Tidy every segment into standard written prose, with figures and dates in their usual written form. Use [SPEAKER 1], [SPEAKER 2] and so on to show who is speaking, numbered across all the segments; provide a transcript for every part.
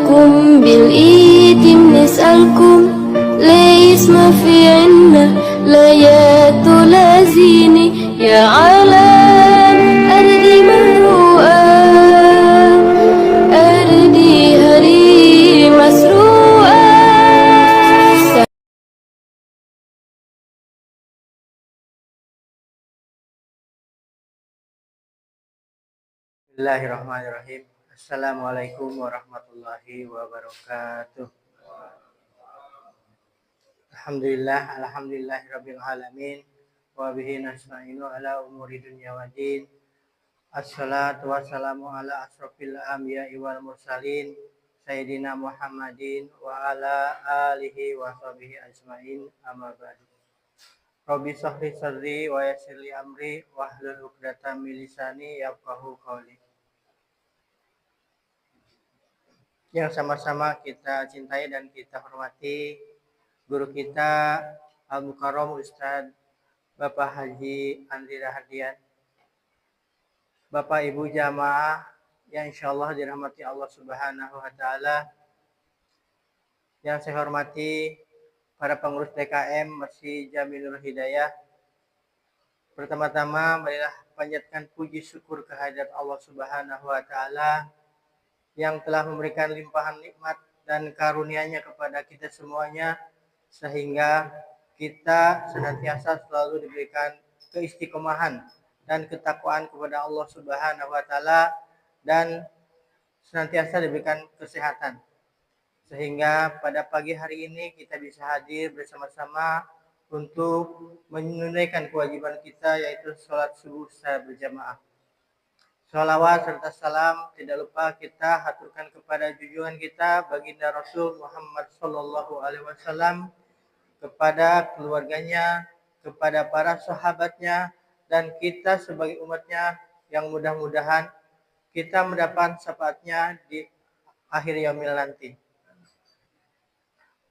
[SPEAKER 1] لكم بالإيتم نسألكم ليس ما في عنا لا يتلازيني يا على أرض مهروءة أرضي هري مسروقة.
[SPEAKER 2] Bismillahirrahmanirrahim. Assalamualaikum warahmatullahi wabarakatuh. Alhamdulillahirabbil alamin wa bihi nasta'inu ala umuri dunya waddin. Assalatu wassalamu ala asrofil anbiya'i wal mursalin sayyidina Muhammadin wa ala alihi wa sahbihi ajmain, amma ba'du. Rabbi shrah sadri wa yassir li amri wahlul 'uqdatam min lisani yafqahu qawli. Yang sama-sama kita cintai dan kita hormati guru kita Al-Mukarram Ustadz Bapak Haji Andri Rahadian, Bapak Ibu jamaah yang insyaallah dirahmati Allah Subhanahu wa taala. Yang saya hormati para pengurus DKM Masjid Jamilul Hidayah. Pertama-tama marilah panjatkan puji syukur kehadirat Allah Subhanahu wa taala yang telah memberikan limpahan nikmat dan karunia-Nya kepada kita semuanya, sehingga kita senantiasa selalu diberikan keistiqomahan dan ketakwaan kepada Allah Subhanahu wa taala dan senantiasa diberikan kesehatan. Sehingga pada pagi hari ini kita bisa hadir bersama-sama untuk menunaikan kewajiban kita, yaitu sholat subuh secara berjamaah. Sholawat serta salam tidak lupa kita haturkan kepada junjungan kita baginda Rasul Muhammad Sallallahu Alaihi Wasallam, kepada keluarganya, kepada para sahabatnya, dan kita sebagai umatnya yang mudah-mudahan kita mendapat syafaatnya di akhir yaumil nanti.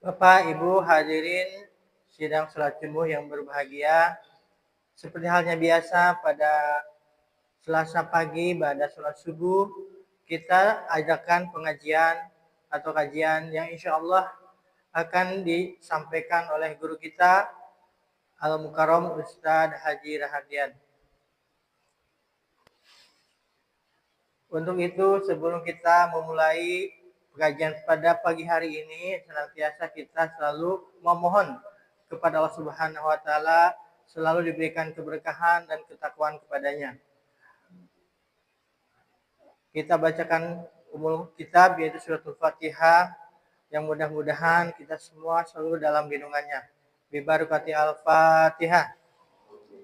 [SPEAKER 2] Bapak, Ibu hadirin sidang salat Jumat yang berbahagia, seperti halnya biasa pada Selasa pagi pada sholat subuh kita adakan pengajian atau kajian yang insya Allah akan disampaikan oleh guru kita Al-Mukarram Ustadz Haji Rahadian. Untuk itu sebelum kita memulai pengajian pada pagi hari ini, senantiasa kita selalu memohon kepada Allah Subhanahu wa taala selalu diberikan keberkahan dan ketakwaan kepadanya. Kita bacakan umul kitab yaitu suratul Fatihah, yang mudah-mudahan kita semua selalu dalam lindungannya. Bi barakati al-Fatihah.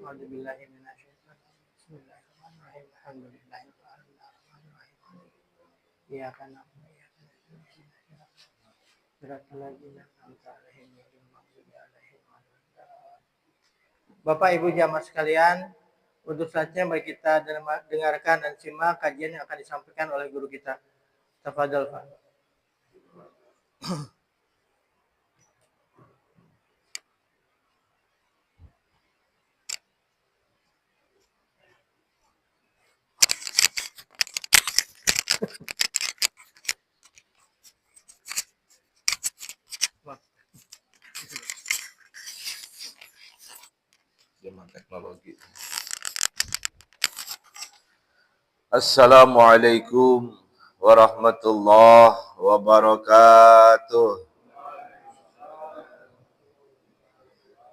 [SPEAKER 2] A'udzubillahi minasyaitonir rajim. Bismillahirrahmanirrahim. Alhamdulillahirrahmanirrahim. Iyyaka na'budu wa iyyaka nasta'in. Shiratal ladzina an'amta 'alaihim ghairil maghdubi 'alaihim waladdallin. Bapak Ibu jamaah sekalian, untuk selanjutnya mari kita dengarkan dan simak kajian yang akan disampaikan oleh guru kita. Tafadhol, Pak.
[SPEAKER 3] Zaman teknologi. Assalamualaikum warahmatullahi wabarakatuh.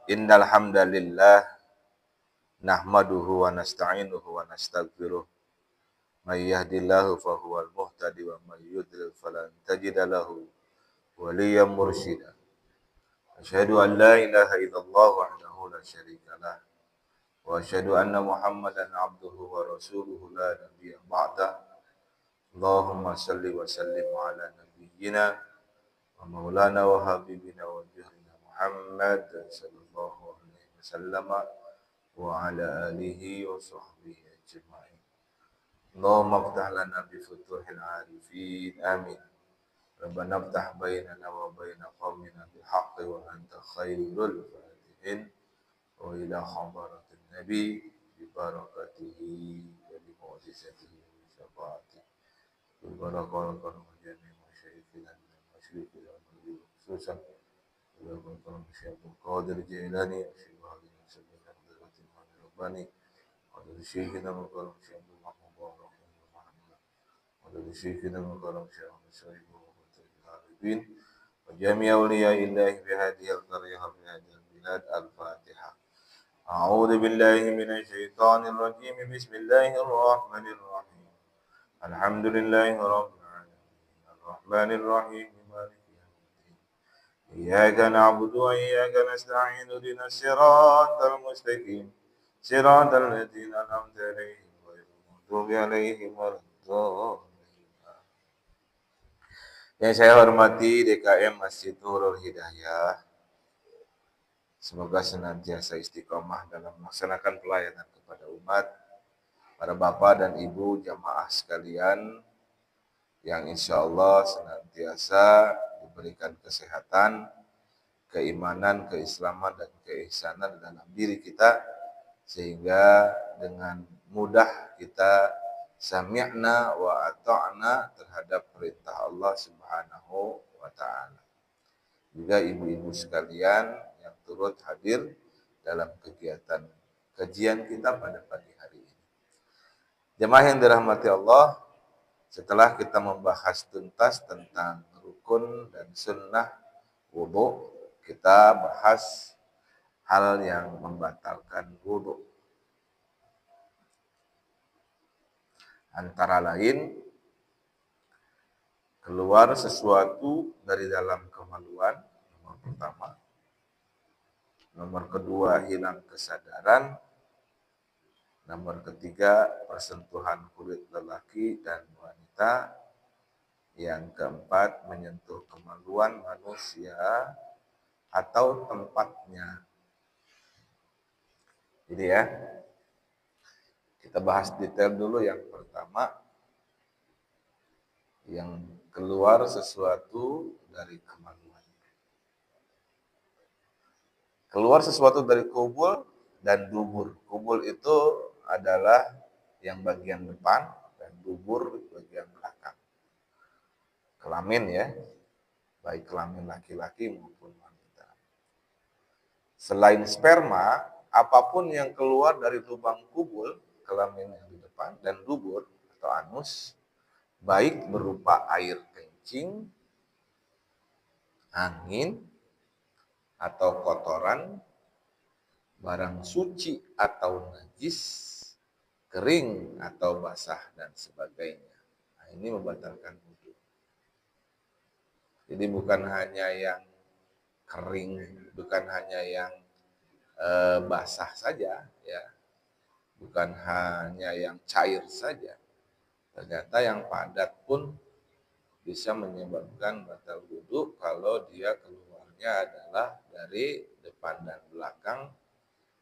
[SPEAKER 3] Innal hamdalillah nahmaduhu wa nasta'inuhu wa nastaghfiruh. May yahdihillahu fahuwal muhtadi wa may yudlil falan tajida lahu waliyyan mursyida. Asyhadu an la ilaha illallah wahdahu la syarika lah. Wa asyhadu anna Muhammadan abduhu wa rasuluhu la nabiyya ba'da. Allahumma salli wa sallim ala nabiyyina wa maulana wa habibina wa juhrina Muhammad sallallahu alaihi wasallam wa ala alihi wa sahbihi ajma'in. Allahumma iftah lana bi futuhil arifin, amin. Rabbana iftah bainana wa baina qaumina bil haqqi wa anta khairul fatihin. Wa ila hadaratin Nabi bi barakatihi wa bi mu'jizatihi wa syafaatihi. Bi barakatihi wa jami'i masyayikh muwakkilan min al-masyriq ila al-maghrib khususan ila kalam Syekh Abdul Qadir Jailani Syekh Wahid bin Sabit Hadratin Rabbani wa dari Syekhina kalam Syekh Abdul Mahmud Muhammad wa dari Syekhina kalam Syekh Ahmad Syarif wa Al-Arifin wa jami' awliya'illahi fi hadhihi al-qaryah wa fi hadhihi al-bilad al-Fatihah. A'udzu billahi minasy syaithanir rajim. Bismillahirrahmanirrahim. Alhamdulillahi rabbil alamin. Arrahmanir rahim. Maliki yaumiddin. Iyyaka na'budu wa iyyaka nasta'in. Ihdinas siratal mustaqim. Siratal ladzina an'amta 'alaihim ghairil maghdubi 'alaihim waladdallin. Yang saya hormati DKM Masjid Nurul Hidayah. Semoga senantiasa istiqomah dalam melaksanakan pelayanan kepada umat, para bapak dan ibu jamaah sekalian yang insya Allah senantiasa diberikan kesehatan, keimanan, keislaman, dan keihsanan dalam diri kita, sehingga dengan mudah kita sami'na wa ata'na terhadap perintah Allah Subhanahu wa ta'ala. Juga ibu-ibu sekalian yang turut hadir dalam kegiatan kajian kita pada pagi hari ini. Jemaah yang dirahmati Allah, setelah kita membahas tuntas tentang rukun dan sunnah wudu, kita bahas hal yang membatalkan wudu. Antara lain, keluar sesuatu dari dalam kemaluan, nomor pertama. Nomor kedua, hilang kesadaran. Nomor ketiga, persentuhan kulit lelaki dan wanita. Yang keempat, menyentuh kemaluan manusia atau tempatnya. Jadi ya, kita bahas detail dulu yang pertama. Yang keluar sesuatu dari kemaluan. Keluar sesuatu dari kubul dan dubur. Kubul itu adalah yang bagian depan dan dubur bagian belakang. Kelamin ya, baik kelamin laki-laki maupun wanita. Selain sperma, apapun yang keluar dari lubang kubul, kelamin yang di depan dan dubur atau anus, baik berupa air kencing, angin, atau kotoran, barang suci atau najis, kering atau basah, dan sebagainya. Nah, ini membatalkan wudu. Jadi bukan hanya yang kering, bukan hanya yang basah saja, ya, bukan hanya yang cair saja. Ternyata yang padat pun bisa menyebabkan batal wudu kalau dia keluarnya adalah dari depan dan belakang,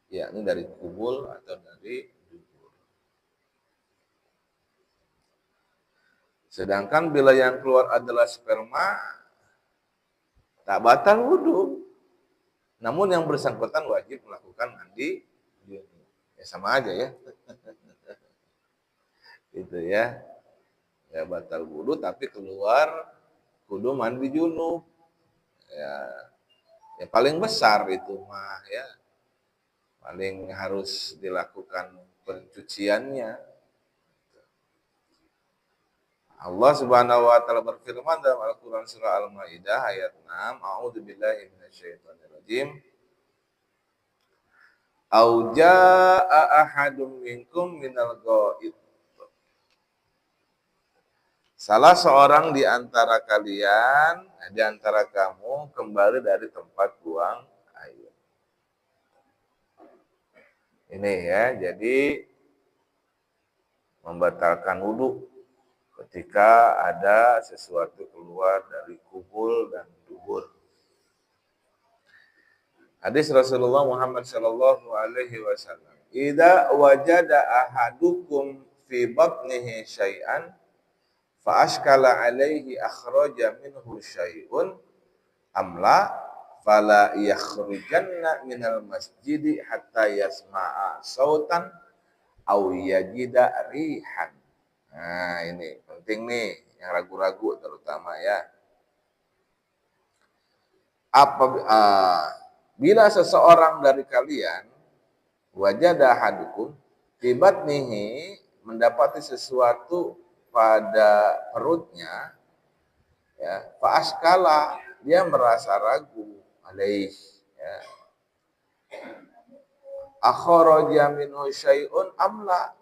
[SPEAKER 3] yakni dari kubul atau dari dubur. Sedangkan bila yang keluar adalah sperma, tak batal wudu. Namun yang bersangkutan wajib melakukan mandi junub. Ya sama aja ya. Itu ya. Ya batal wudu tapi keluar kudu mandi junub. Ya paling besar itu mah ya. Paling harus dilakukan pencuciannya. Allah Subhanahu wa taala berfirman dalam Al-Qur'an surah Al-Maidah ayat 6, A'udzubillahi minasyaitonirrajim. Au jaa'a ahadum minkum minal ghaid. Salah seorang di antara kalian, di antara kamu kembali dari tempat buang air. Ini ya, jadi membatalkan wudu ketika ada sesuatu keluar dari kubul dan dubur. Hadis Rasulullah Muhammad sallallahu alaihi wasallam, "Idza wajada ahadukum fi batnihi syai'an fa ashkala alaihi akhraja minhu syai'un amla fala yakhrujanna minal masjidi hatta yasma'a sautan aw yajida rihan." Nah, ini penting nih yang ragu-ragu terutama ya. Bila seseorang dari kalian wajada ahadukum fi batnihi, mendapati sesuatu pada perutnya, ya, fa askala, dia merasa ragu alaih, ya, akharaja minhu syai'un amla.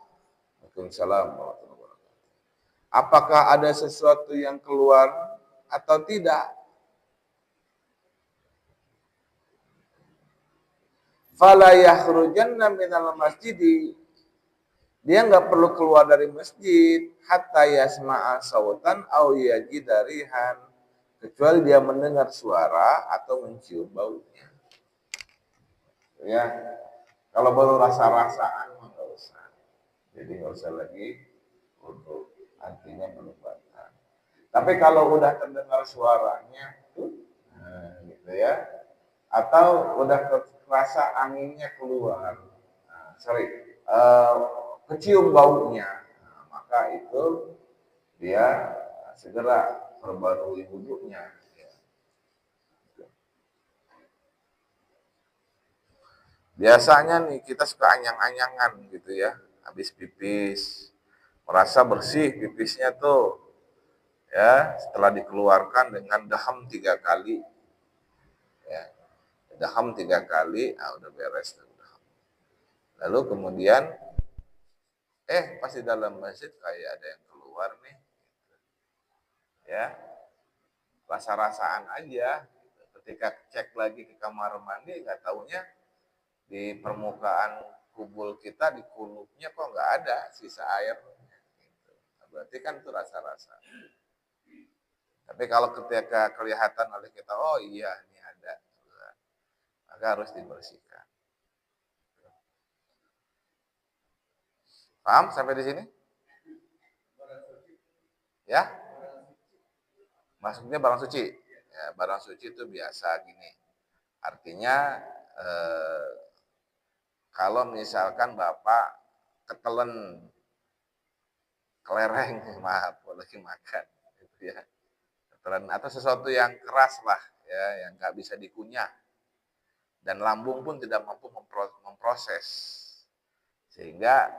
[SPEAKER 3] Waalaikumsalam warahmatullahi wabarakatuh. Apakah ada sesuatu yang keluar atau tidak? Fala yakhrujanna minal masjidi, dia nggak perlu keluar dari masjid hatta yasma'a sautan au yajida rihan, kecuali dia mendengar suara atau mencium baunya. Ya, kalau baru rasa-rasaan nggak usah. Jadi nggak usah lagi untuk artinya belum batal. Tapi kalau udah terdengar suaranya, gitu ya, atau udah terasa anginnya keluar, kecium baunya, maka itu dia segera perbarui wudhunya. Biasanya nih kita suka anyang-anyangan gitu ya, habis pipis, merasa bersih pipisnya tuh, ya, setelah dikeluarkan dengan daham 3 kali, ya, daham 3 kali, udah beres tuh daham. Lalu kemudian pas di dalam masjid kayak ada yang keluar nih, ya, rasa-rasaan aja. Ketika cek lagi ke kamar mandi, nggak taunya di permukaan kubul kita, di kulupnya kok nggak ada sisa air. Nah, berarti kan itu rasa-rasa. Tapi kalau ketika kelihatan oleh kita, oh iya ini ada, maka harus dibersihkan. Paham sampai di sini? Ya? Maksudnya barang suci. Ya, barang suci itu biasa gini. Artinya kalau misalkan Bapak ketelen kelereng, maaf, lagi makan, gitu ya. Ketelen atau sesuatu yang keras lah, ya, yang nggak bisa dikunyah, dan lambung pun tidak mampu memproses, sehingga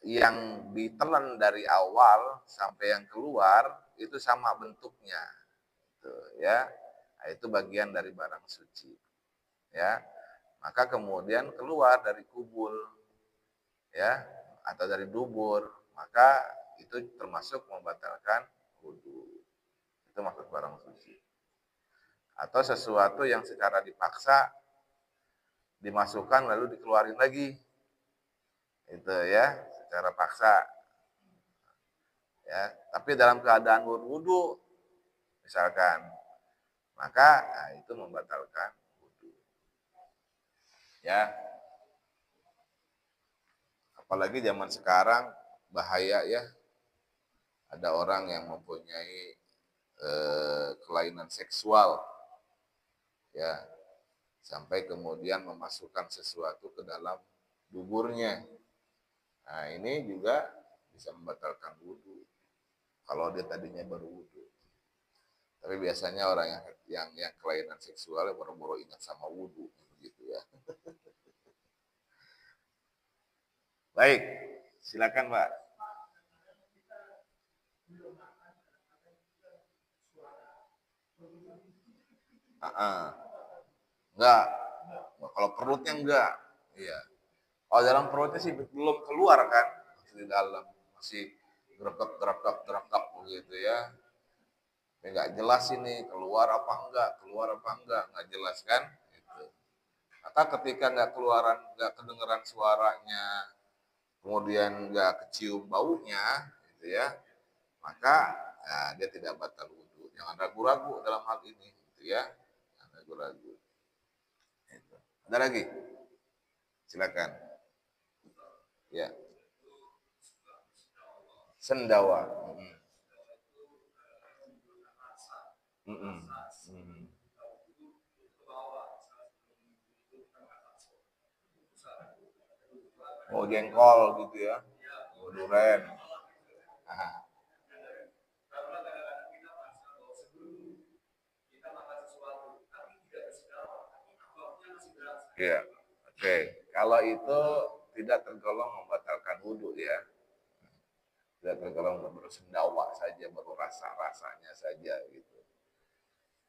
[SPEAKER 3] yang ditelan dari awal sampai yang keluar itu sama bentuknya, gitu, ya. Nah, itu bagian dari barang suci, ya. Maka kemudian keluar dari kubul, ya, atau dari dubur, maka itu termasuk membatalkan wudhu. Itu maksud barang suci. Atau sesuatu yang secara dipaksa dimasukkan lalu dikeluarin lagi, itu ya, secara paksa, ya, tapi dalam keadaan wudhu misalkan, maka itu membatalkan wudhu, ya. Apalagi zaman sekarang bahaya ya, ada orang yang mempunyai kelainan seksual, ya, sampai kemudian memasukkan sesuatu ke dalam duburnya. Nah, ini juga bisa membatalkan wudhu kalau dia tadinya baru wudhu. Tapi biasanya orang yang kelainan seksual boro-boro ingat sama wudhu, begitu ya. Baik, silakan Pak. Enggak, kalau perutnya enggak, iya. Kalau dalam perutnya sih belum keluar kan, masih di dalam, masih gerak begitu ya. Tapi enggak jelas ini keluar apa enggak jelas kan? Gitu. Maka ketika enggak kedengeran suaranya, kemudian enggak kecium baunya, gitu ya, maka dia tidak batal wudhu. Jangan ragu-ragu dalam hal ini, gitu ya. Jangan ragu-ragu. Gitu. Ada lagi? Silakan. Ya. Sendawa. Oh, jengkol gitu ya. Oh, duren. Ah. Iya. Oke. Kalau itu tidak tergolong membatalkan wudhu ya. Tidak tergolong baru sendawa saja, baru rasa-rasanya saja gitu.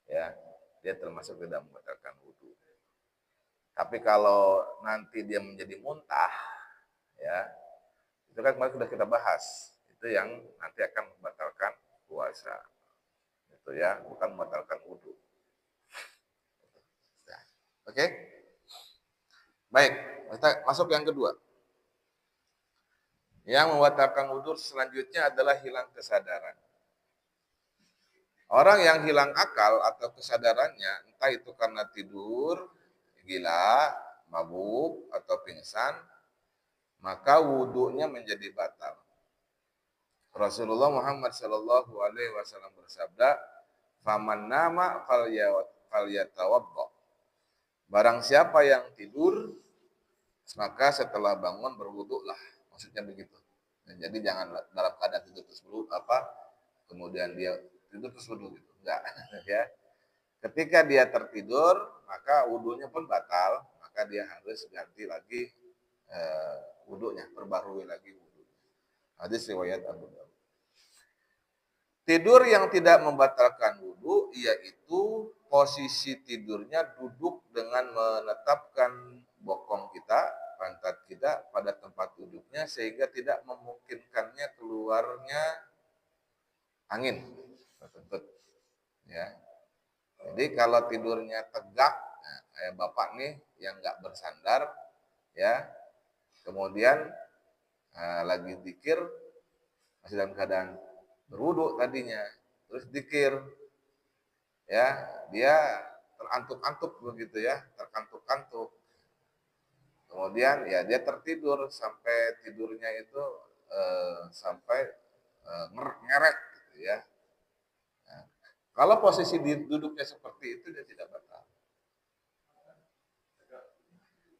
[SPEAKER 3] Ya. Dia termasuk tidak membatalkan wudhu. Tapi kalau nanti dia menjadi muntah, ya, itu kan kemarin sudah kita bahas. Itu yang nanti akan membatalkan puasa. Itu ya, bukan membatalkan wudhu. Oke? Baik, kita masuk yang kedua. Yang membatalkan wudhu selanjutnya adalah hilang kesadaran. Orang yang hilang akal atau kesadarannya, entah itu karena tidur, gila, mabuk, atau pingsan, maka wudhunya menjadi batal. Rasulullah Muhammad Shallallahu Alaihi Wasallam bersabda, "Faman nama falyatawaddo." Barang siapa yang tidur, maka setelah bangun berwuduklah. Maksudnya begitu. Dan jadi jangan dalam keadaan tidur terus kemudian dia tidur terus wudhu gitu. Enggak, ya. Ketika dia tertidur, maka wudhunya pun batal, maka dia harus ganti lagi wudhunya, perbarui lagi wudhunya. Hadis riwayat Abu Dawud. Tidur yang tidak membatalkan wudhu, yaitu posisi tidurnya duduk dengan menetapkan bokong kita, pantat kita pada tempat duduknya sehingga tidak memungkinkannya keluarnya angin. Ya. Jadi kalau tidurnya tegak, nah, kayak bapak nih yang nggak bersandar, ya, kemudian lagi zikir masih dalam keadaan berwudu tadinya, terus zikir, ya, dia terantuk-antuk begitu ya, terkantuk-kantuk. Kemudian ya dia tertidur sampai tidurnya itu sampai ngeret gitu ya. Nah, kalau posisi duduknya seperti itu dia tidak batal.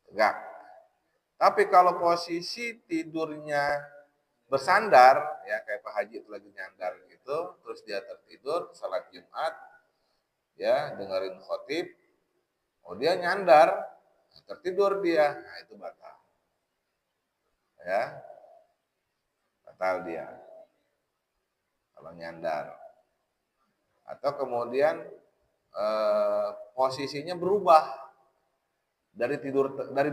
[SPEAKER 3] Tegak. Tapi kalau posisi tidurnya bersandar, ya kayak Pak Haji itu lagi nyandar gitu, terus dia tertidur, salat Jumat, ya dengerin khotib, oh dia nyandar, tertidur dia, nah itu batal. Ya, batal dia. Kalau nyandar. Atau kemudian posisinya berubah dari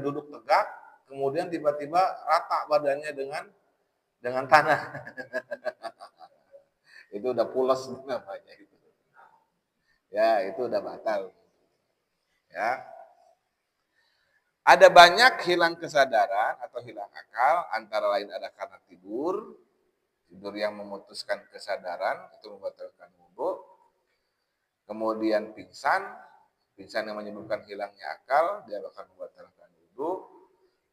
[SPEAKER 3] duduk tegak, kemudian tiba-tiba rata badannya dengan tanah. Itu udah pules namanya itu. Ya, itu udah batal. Ya. Ada banyak hilang kesadaran atau hilang akal, antara lain ada karena tidur yang memutuskan kesadaran, itu membatalkan wudhu. Kemudian pingsan yang menyebabkan hilangnya akal, dia akan membatalkan wudhu.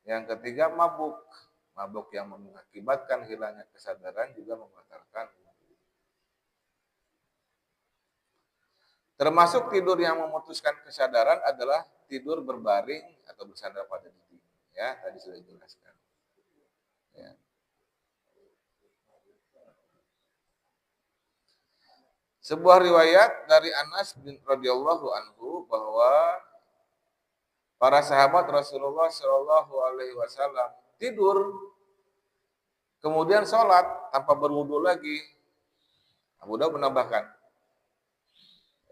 [SPEAKER 3] Yang ketiga mabuk yang mengakibatkan hilangnya kesadaran juga membatalkan wudhu. Termasuk tidur yang memutuskan kesadaran adalah tidur berbaring atau bersandar pada dinding. Ya, tadi sudah dijelaskan. Ya. Sebuah riwayat dari Anas bin radhiyallahu anhu bahwa para sahabat Rasulullah Shallallahu Alaihi Wasallam tidur, kemudian sholat tanpa berwudu lagi. Abu Dawud menambahkan,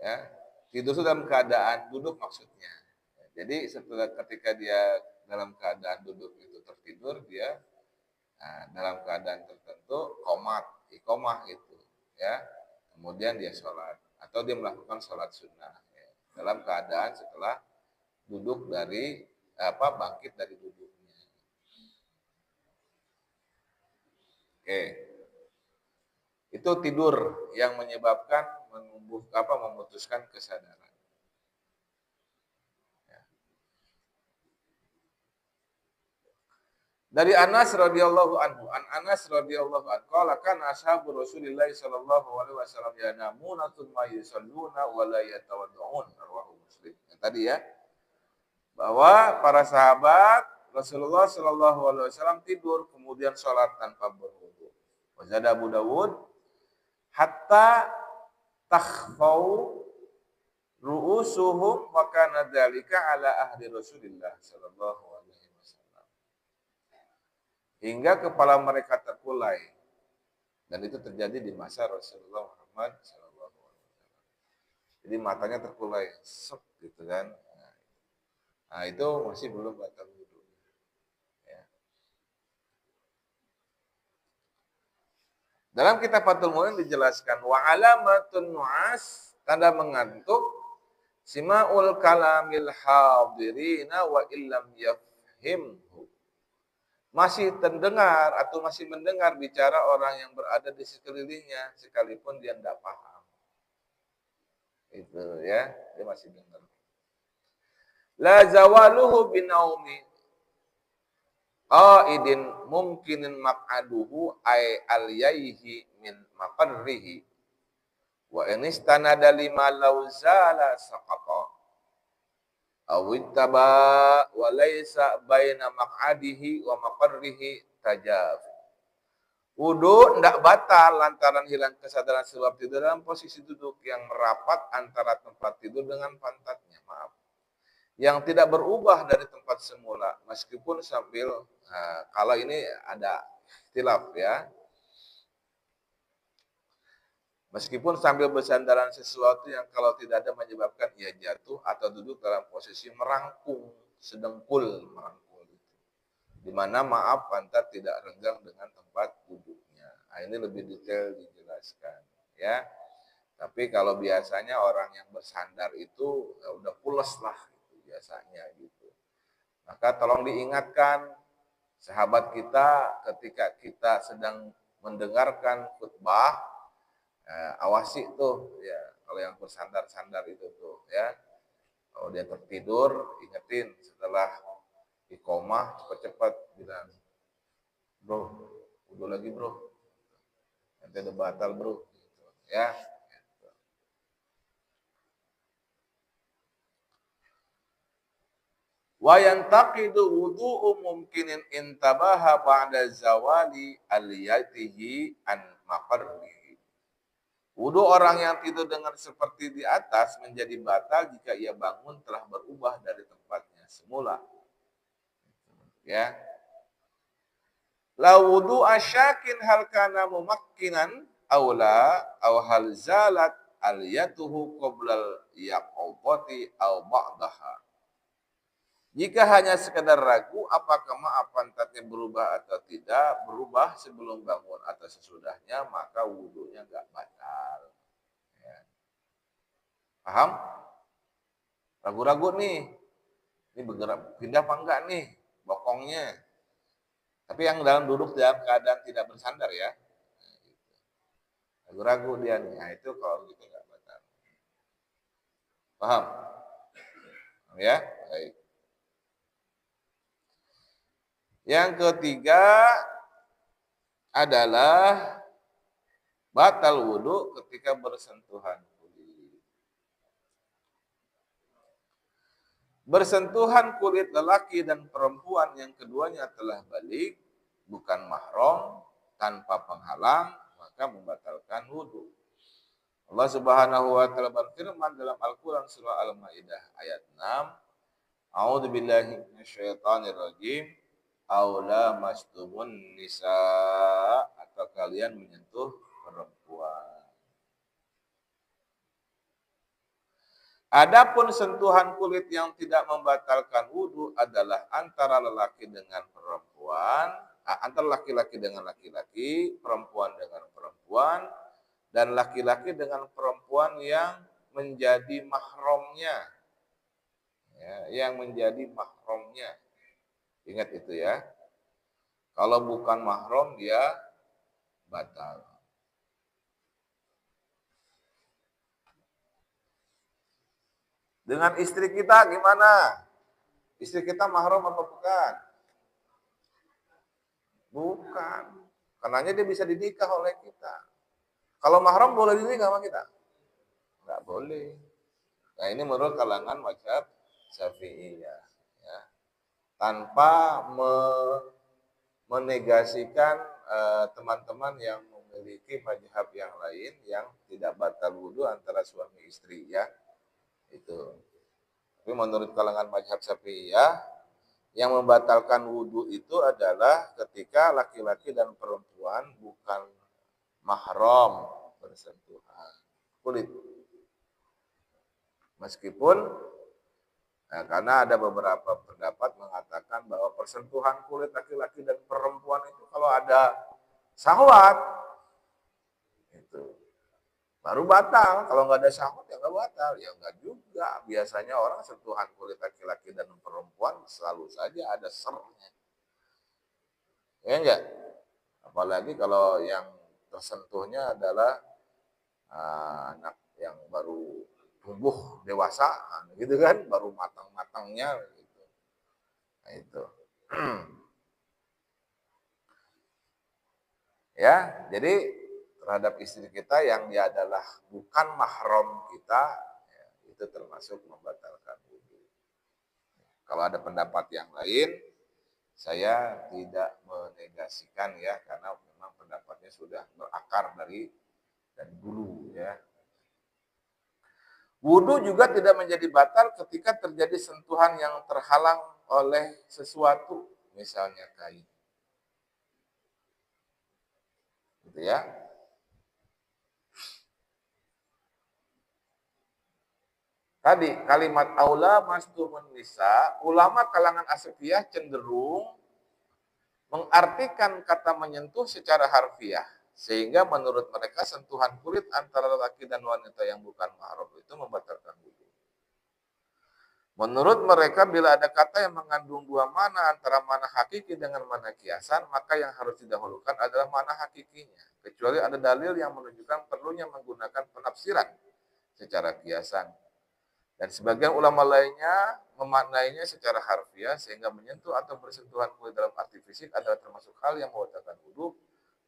[SPEAKER 3] ya, tidur itu dalam keadaan duduk maksudnya. Jadi ketika dia dalam keadaan duduk itu tertidur, dia dalam keadaan tertentu iqomah itu, ya. Kemudian dia sholat atau dia melakukan sholat sunnah ya, dalam keadaan setelah duduk dari bangkit dari duduknya. Oke, itu tidur yang menyebabkan memutuskan kesadaran. Ya. Dari Anas radhiyallahu anhu, Anas radhiyallahu anhu, qala kana ashabu Rasulillah sallallahu alaihi wasallam yanamuna tsumma yusalluna wa la yatawaddaun, rawahu Muslim. Yang tadi ya, bahwa para sahabat Rasulullah sallallahu alaihi wasallam tidur kemudian sholat tanpa berwudu. Wazada Abu Dawud hatta takhfau ru'usuhum wa kana dzalika ala ahli Rasulillah sallallahu alaihi wasallam. Hingga kepala mereka terkulai. Dan itu terjadi di masa Rasulullah Muhammad sallallahu alaihi wasallam. Jadi matanya terkulai, sep gitu kan. Nah, itu masih belum batal wudu. Ya. Dalam kitab Fathul Mu'in dijelaskan wa alamatun nu'as, tanda mengantuk, sima'ul kalamil hadirina wa illam yafhimhu. Masih terdengar atau masih mendengar bicara orang yang berada di sekelilingnya sekalipun dia tidak paham. Itu ya, dia masih dengar. La zawaluhu binaumi qaidin mumkinin maq'aduhu ay alyaihi min maqarrihi wa inistanada lima law zala saqata aw ittaba wa laysa baina maq'adihi wa maqarrihi tajaf. Wudu tidak batal lantaran hilang kesadaran sebab tidur dalam posisi duduk yang merapat antara tempat tidur dengan pantatnya. Maaf. Yang tidak berubah dari tempat semula meskipun sambil kalau ini ada ikhtilaf ya. Meskipun sambil bersandaran sesuatu yang kalau tidak ada menyebabkan ia jatuh atau duduk dalam posisi merangkung, sedengkul merangkul. Di mana maaf pantat tidak renggang dengan tempat duduknya. Nah, ini lebih detail dijelaskan ya. Tapi kalau biasanya orang yang bersandar itu ya udah pules lah gitu, biasanya gitu. Maka tolong diingatkan sahabat kita ketika kita sedang mendengarkan khutbah, awasi tuh ya kalau yang bersandar-sandar itu tuh ya. Kalau dia tertidur, ingetin setelah iqomah cepat-cepat bilang, bro, wudu lagi bro, nanti udah batal bro, gitu, ya. Wa yantaqidu wudu'u mumkinin intabaha ba'da zawali aliyatihi an maqarrihi. Wudu orang yang tidur dengan seperti di atas menjadi batal jika ia bangun telah berubah dari tempatnya semula. Ya. La wudu asyakin hal kana mumakkinan aula aw hal zalat aliyatuhu qoblal yaqobati aw ba'daha. Jika hanya sekedar ragu apakah maaf pantatnya berubah atau tidak, berubah sebelum bangun atau sesudahnya, maka wudunya enggak batal. Ya. Paham? Ragu-ragu nih. Ini bergerak pindah apa enggak nih bokongnya. Tapi yang dalam duduk dalam keadaan tidak bersandar ya. Ragu-ragu dia nih. Nah, itu kalau gitu enggak batal. Paham? Ya, baik. Yang ketiga adalah batal wudu ketika bersentuhan kulit. Bersentuhan kulit lelaki dan perempuan yang keduanya telah balik, bukan mahram, tanpa penghalang, maka membatalkan wudu. Allah Subhanahu wa taala berfirman dalam Al-Qur'an surah Al-Maidah ayat 6, A'udzubillahi minasyaitonirrajim. Aula mastumun nisa, atau kalian menyentuh perempuan. Adapun sentuhan kulit yang tidak membatalkan wudu adalah antara lelaki dengan perempuan, antara laki-laki dengan laki-laki, perempuan dengan perempuan, dan laki-laki dengan perempuan yang menjadi mahramnya. Ya, yang menjadi mahramnya. Ingat itu ya. Kalau bukan mahram dia batal. Dengan istri kita gimana? Istri kita mahram apa bukan? Bukan. Karenanya dia bisa dinikah oleh kita. Kalau mahram boleh dinikah sama kita? Enggak boleh. Nah, ini menurut kalangan mazhab Syafi'iyah. Ya. Tanpa menegasikan teman-teman yang memiliki mazhab yang lain yang tidak batal wudu antara suami istri ya. Itu. Tapi menurut kalangan mazhab Syafi'iyah, yang membatalkan wudhu itu adalah ketika laki-laki dan perempuan bukan mahram bersentuhan kulit. Meskipun karena ada beberapa pendapat mengatakan bahwa persentuhan kulit laki-laki dan perempuan itu kalau ada syahwat itu baru batal. Kalau nggak ada syahwat ya nggak batal. Ya nggak juga. Biasanya orang sentuhan kulit laki-laki dan perempuan selalu saja ada sernya. Ya enggak? Apalagi kalau yang tersentuhnya adalah anak yang baru tumbuh dewasa, gitu kan, baru matang-matangnya, gitu. Nah itu. Ya, jadi terhadap istri kita yang dia adalah bukan mahram kita, ya, itu termasuk membatalkan wudhu. Kalau ada pendapat yang lain, saya tidak menegasikan ya, karena memang pendapatnya sudah berakar dari dulu ya. Wudhu juga tidak menjadi batal ketika terjadi sentuhan yang terhalang oleh sesuatu, misalnya kain. Gitu ya. Tadi kalimat aula mastumun nisa, ulama kalangan asefiyah cenderung mengartikan kata menyentuh secara harfiah, sehingga menurut mereka sentuhan kulit antara laki dan wanita yang bukan mahram itu membatalkan wudhu. Menurut mereka bila ada kata yang mengandung dua mana antara mana hakiki dengan mana kiasan, maka yang harus didahulukan adalah mana hakikinya. Kecuali ada dalil yang menunjukkan perlunya menggunakan penafsiran secara kiasan. Dan sebagian ulama lainnya memaknainya secara harfiah sehingga menyentuh atau bersentuhan kulit dalam arti fisik adalah termasuk hal yang membatalkan wudhu.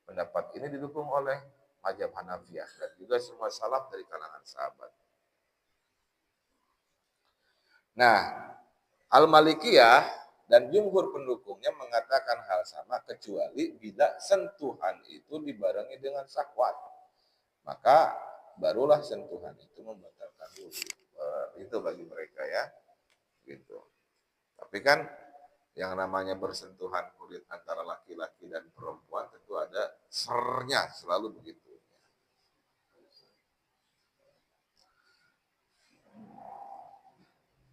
[SPEAKER 3] Pendapat ini didukung oleh mazhab Hanafiyah dan juga semua salaf dari kalangan sahabat. Nah, Al-Malikiyah dan jumhur pendukungnya mengatakan hal sama kecuali bila sentuhan itu dibarengi dengan syahwat. Maka barulah sentuhan itu membatalkan wudhu. Itu bagi mereka ya. Gitu. Tapi kan yang namanya bersentuhan kulit antara laki-laki dan perempuan tentu ada sernya, selalu begitu.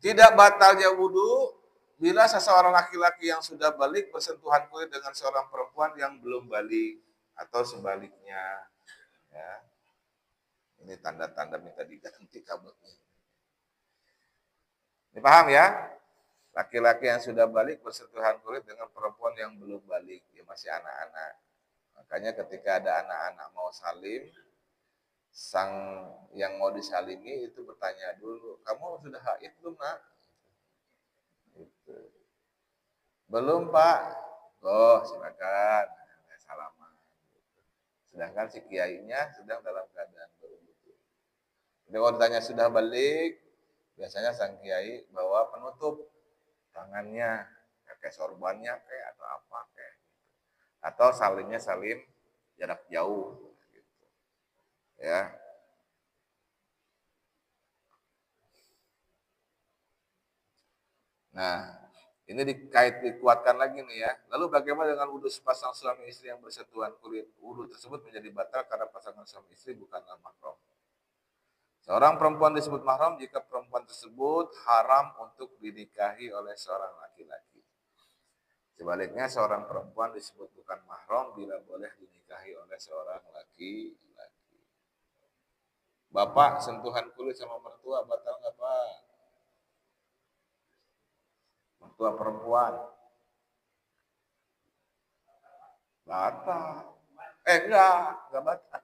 [SPEAKER 3] Tidak batalnya wudhu bila seseorang laki-laki yang sudah balik bersentuhan kulit dengan seorang perempuan yang belum balik atau sebaliknya. Ya. Ini tanda-tanda minta diganti kabelnya. Ini paham ya? Laki-laki yang sudah balik bersentuhan kulit dengan perempuan yang belum balik, dia masih anak-anak. Makanya ketika ada anak-anak mau salim, sang yang mau disalimi itu bertanya dulu, kamu sudah haid belum nak? Gitu. Belum pak. Oh silakan, salaman. Sedangkan si kiainya sedang dalam keadaan berwudu. Jadi kalau ditanya sudah balik, biasanya sang kiai bawa penutup tangannya, kayak sorbannya kayak atau apa kayak gitu. Atau salimnya salim jarak jauh gitu. Ya. Nah, ini dikuatkan lagi nih ya. Lalu bagaimana dengan wudhu sepasang suami istri yang bersentuhan kulit? Wudhu tersebut menjadi batal karena pasangan suami istri bukanlah mahram. Seorang perempuan disebut mahram jika perempuan tersebut haram untuk dinikahi oleh seorang laki-laki. Sebaliknya seorang perempuan disebut bukan mahram bila boleh dinikahi oleh seorang laki-laki. Bapak sentuhan kulit sama mertua batal nggak Pak? Mertua perempuan. Batal. Enggak batal.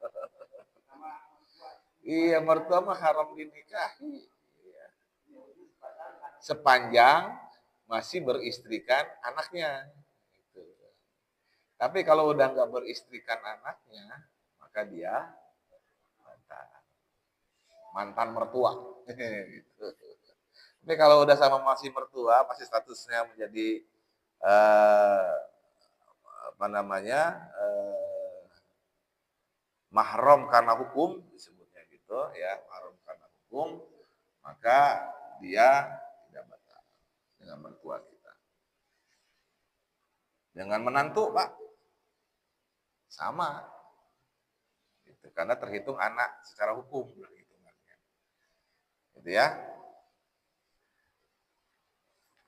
[SPEAKER 3] Iya, mertua mah haram dinikahi. Iya. Sepanjang masih beristrikan anaknya. Gitu. Tapi kalau udah nggak beristrikan anaknya, maka dia mantan mertua. Gitu. Tapi kalau udah sama masih mertua, pasti statusnya menjadi mahram karena hukum disebutnya gitu ya, mahram karena hukum, maka dia tidak batal dengan mertua kita. Dengan menantu, Pak, sama. Gitu. Karena terhitung anak secara hukum hitungannya. Gitu ya.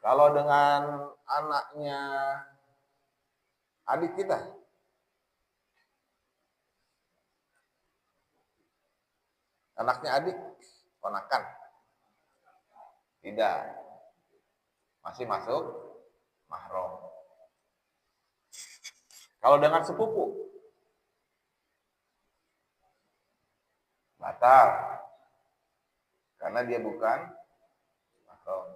[SPEAKER 3] Kalau dengan anaknya adik kita, anaknya adik, ponakan, tidak, masih masuk mahram. Kalau dengan sepupu, batal, karena dia bukan mahram.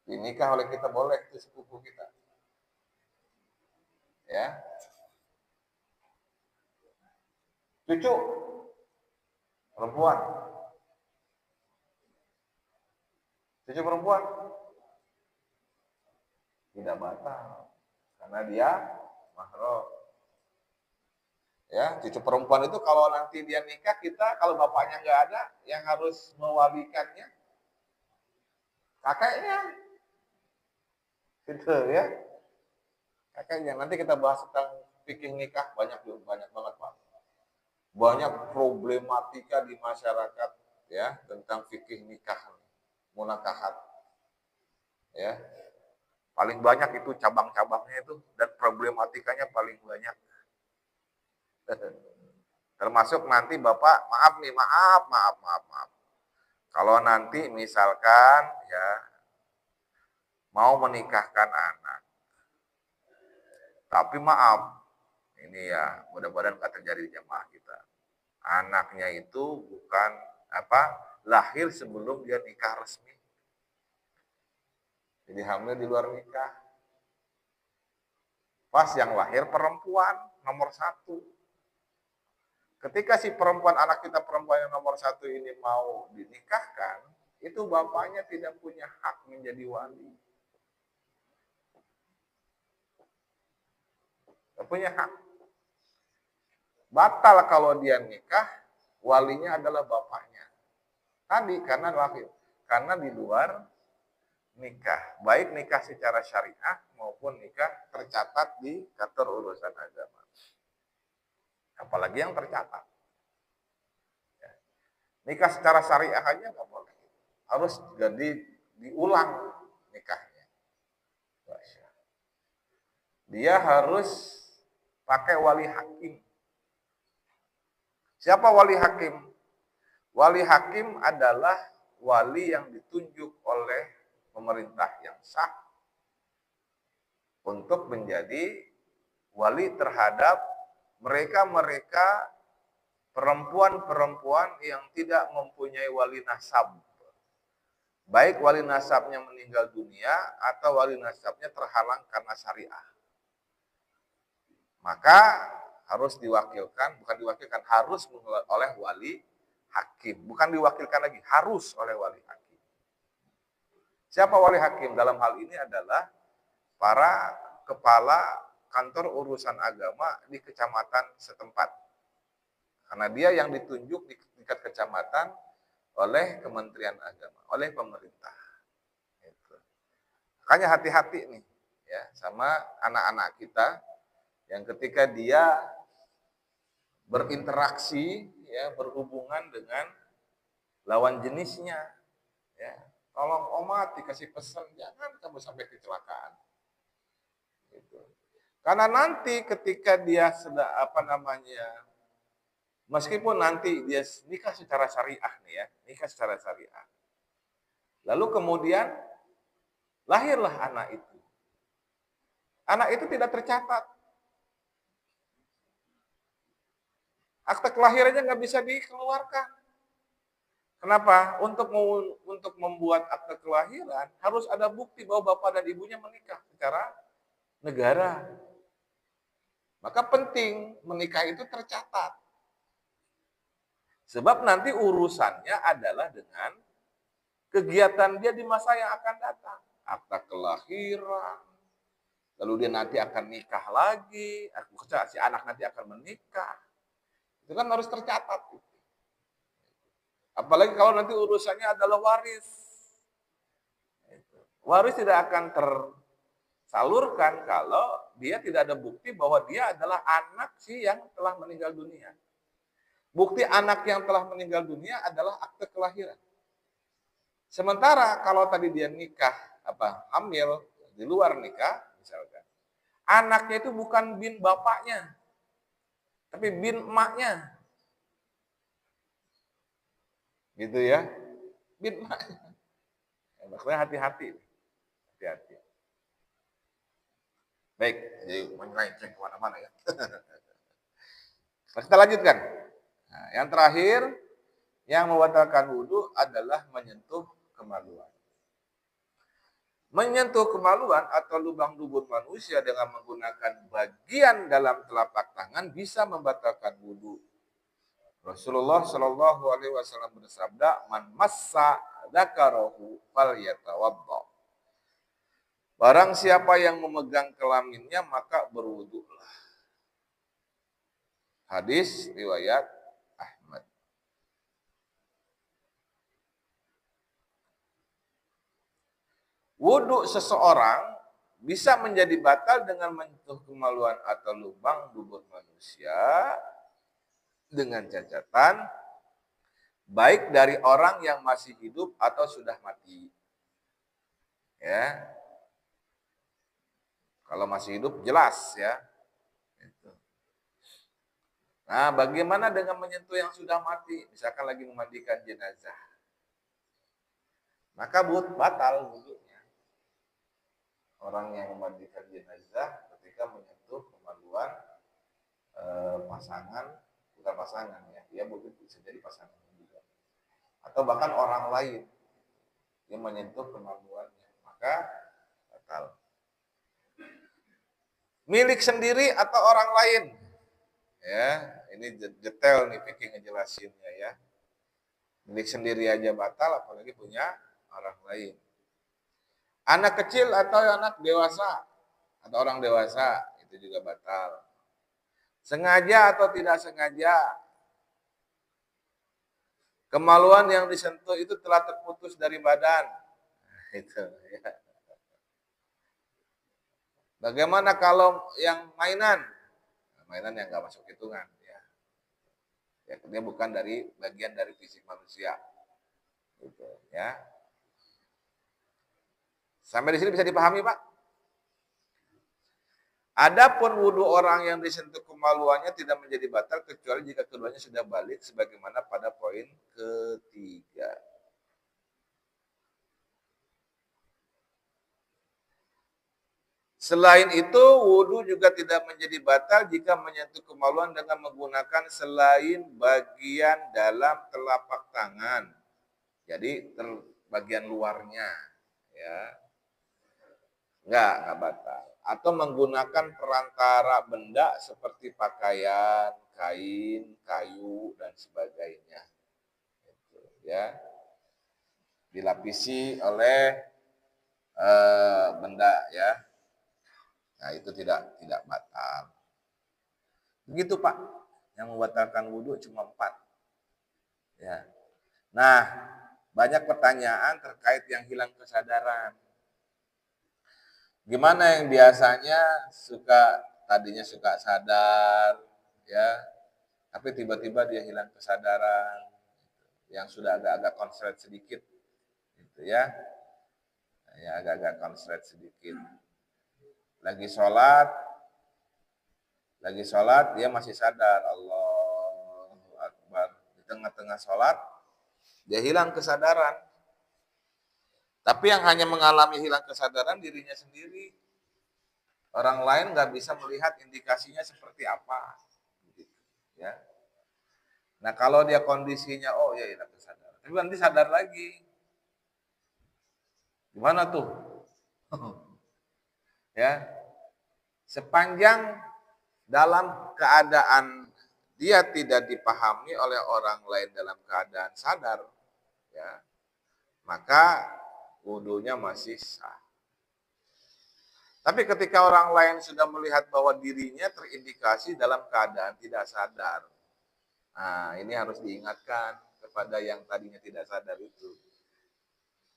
[SPEAKER 3] Dinikah oleh kita boleh itu sepupu kita, ya. Cucu perempuan, cucu perempuan tidak batal karena dia mahram. Ya, cucu perempuan itu kalau nanti dia nikah, kita kalau bapaknya nggak ada, yang harus mewalikannya kakeknya, gitu ya. Kakeknya. Nanti kita bahas tentang fikih nikah, banyak banget Pak. Banyak problematika di masyarakat ya tentang fikih nikah, munakahat. Ya. Paling banyak itu cabang-cabangnya itu dan problematikanya paling banyak. Termasuk nanti Bapak, maaf. Kalau nanti misalkan ya mau menikahkan anak. Tapi maaf, ini ya mudah-mudahan nggak terjadi di jamaah kita. Anaknya itu bukan lahir sebelum dia nikah resmi. Jadi hamil di luar nikah. Pas yang lahir perempuan nomor 1. Ketika si perempuan, anak kita perempuan yang nomor 1 ini mau dinikahkan, itu bapaknya tidak punya hak menjadi wali. Tidak punya hak. Batal kalau dia nikah, walinya adalah bapaknya. Tadi karena lahir, karena di luar nikah, baik nikah secara syariah maupun nikah tercatat di kantor urusan agama. Apalagi yang tercatat. Ya. Nikah secara syariah aja nggak boleh, harus jadi diulang nikahnya. Dia harus pakai wali hakim. Siapa wali hakim? Wali hakim adalah wali yang ditunjuk oleh pemerintah yang sah untuk menjadi wali terhadap mereka perempuan-perempuan yang tidak mempunyai wali nasab. Baik wali nasabnya meninggal dunia atau wali nasabnya terhalang karena syariah. Maka harus diwakilkan, harus oleh wali hakim. Bukan diwakilkan lagi, harus oleh wali hakim. Siapa wali hakim? Dalam hal ini adalah para kepala kantor urusan agama di kecamatan setempat. Karena dia yang ditunjuk di tingkat kecamatan oleh Kementerian Agama, oleh pemerintah. Gitu. Makanya hati-hati nih ya sama anak-anak kita yang ketika dia berinteraksi ya, berhubungan dengan lawan jenisnya ya. Tolong Oma dikasih pesan, jangan kamu sampai kecelakaan. Gitu. Karena nanti ketika dia sudah meskipun nanti dia nikah secara syariah nih ya, nikah secara syariah. Lalu kemudian lahirlah anak itu. Anak itu tidak tercatat. Akte kelahirannya nggak bisa dikeluarkan. Kenapa? Untuk membuat akte kelahiran harus ada bukti bahwa bapak dan ibunya menikah secara negara. Maka penting menikah itu tercatat. Sebab nanti urusannya adalah dengan kegiatan dia di masa yang akan datang. Akte kelahiran, lalu dia nanti akan nikah lagi, si anak nanti akan menikah. Itu kan harus tercatat. Apalagi kalau nanti urusannya adalah waris. Waris tidak akan tersalurkan kalau dia tidak ada bukti bahwa dia adalah anak si yang telah meninggal dunia. Bukti anak yang telah meninggal dunia adalah akte kelahiran. Sementara kalau tadi dia nikah, hamil di luar nikah, misalkan, anaknya itu bukan bin bapaknya, tapi bin emaknya, gitu ya, bin emaknya. Maksudnya hati-hati. Baik, jadi melenceng kemana-mana ya. Kita lanjutkan. Nah, yang terakhir, yang membatalkan wudhu adalah menyentuh kemaluan. Menyentuh kemaluan atau lubang dubur manusia dengan menggunakan bagian dalam telapak tangan bisa membatalkan wudhu. Rasulullah Shallallahu Alaihi Wasallam bersabda, "Man massa dzakarahu falyatawaddo." Barang siapa yang memegang kelaminnya maka berwudhulah. Hadis riwayat Ahmad. Wudhu seseorang bisa menjadi batal dengan menyentuh kemaluan atau lubang dubur manusia dengan catatan baik dari orang yang masih hidup atau sudah mati. Ya. Kalau masih hidup jelas ya. Nah, bagaimana dengan menyentuh yang sudah mati? Misalkan lagi memandikan jenazah. Maka batal wudhunya. Orang yang memandikan jenazah ketika menyentuh kemaluan pasangan, bukan pasangan ya, dia mungkin bisa jadi pasangan juga, atau bahkan orang lain yang menyentuh kemaluannya, maka batal. Milik sendiri atau orang lain, ya ini detail nih Vicky ngejelasinnya ya. Milik sendiri aja batal, apalagi punya orang lain. Anak kecil atau anak dewasa atau orang dewasa itu juga batal. Sengaja atau tidak sengaja, kemaluan yang disentuh itu telah terputus dari badan. Itu ya. Bagaimana kalau yang mainan? Mainan yang nggak masuk hitungan ya. Ya, dia bukan dari bagian dari fisik manusia. Gitu ya. Sampai di sini bisa dipahami, Pak? Adapun wudhu orang yang disentuh kemaluannya tidak menjadi batal kecuali jika keduanya sudah balik sebagaimana pada poin ketiga. Selain itu, wudhu juga tidak menjadi batal jika menyentuh kemaluan dengan menggunakan selain bagian dalam telapak tangan. Jadi bagian luarnya, ya. Enggak batal. Atau menggunakan perantara benda seperti pakaian, kain, kayu, dan sebagainya. Gitu, ya. Dilapisi oleh benda ya. Nah, itu tidak batal. Begitu Pak. Yang membatalkan wudhu cuma 4. Ya. Nah, banyak pertanyaan terkait yang hilang kesadaran. Gimana yang biasanya tadinya suka sadar, ya, tapi tiba-tiba dia hilang kesadaran, yang sudah agak-agak konslet sedikit, gitu ya, agak-agak konslet sedikit. Lagi sholat dia masih sadar, Allahu Akbar, di tengah-tengah sholat dia hilang kesadaran. Tapi yang hanya mengalami hilang kesadaran dirinya sendiri. Orang lain nggak bisa melihat indikasinya seperti apa. Ya. Nah kalau dia kondisinya, oh ya hilang kesadaran. Tapi nanti sadar lagi. Gimana tuh? Ya. Sepanjang dalam keadaan dia tidak dipahami oleh orang lain dalam keadaan sadar, ya, maka wudhunya masih sah. Tapi ketika orang lain sudah melihat bahwa dirinya terindikasi dalam keadaan tidak sadar, nah ini harus diingatkan kepada yang tadinya tidak sadar itu.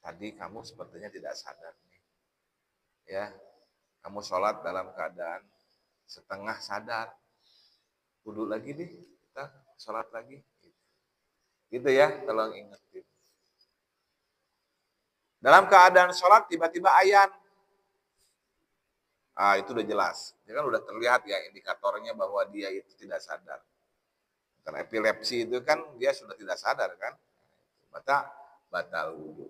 [SPEAKER 3] Tadi kamu sepertinya tidak sadar nih. Ya, kamu sholat dalam keadaan setengah sadar. Wudu lagi deh, kita sholat lagi. Gitu ya, tolong ingetin. Dalam keadaan sholat tiba-tiba ayan. Itu udah jelas. Dia kan udah terlihat ya indikatornya bahwa dia itu tidak sadar. Karena epilepsi itu kan dia sudah tidak sadar kan. Batal wudu.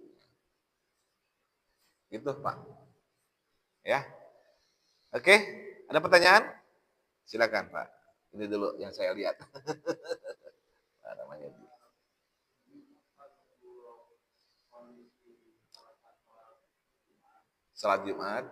[SPEAKER 3] Itu Pak. Ya. Oke, ada pertanyaan? Silakan Pak. Ini dulu yang saya lihat. Namanya salat Jumat.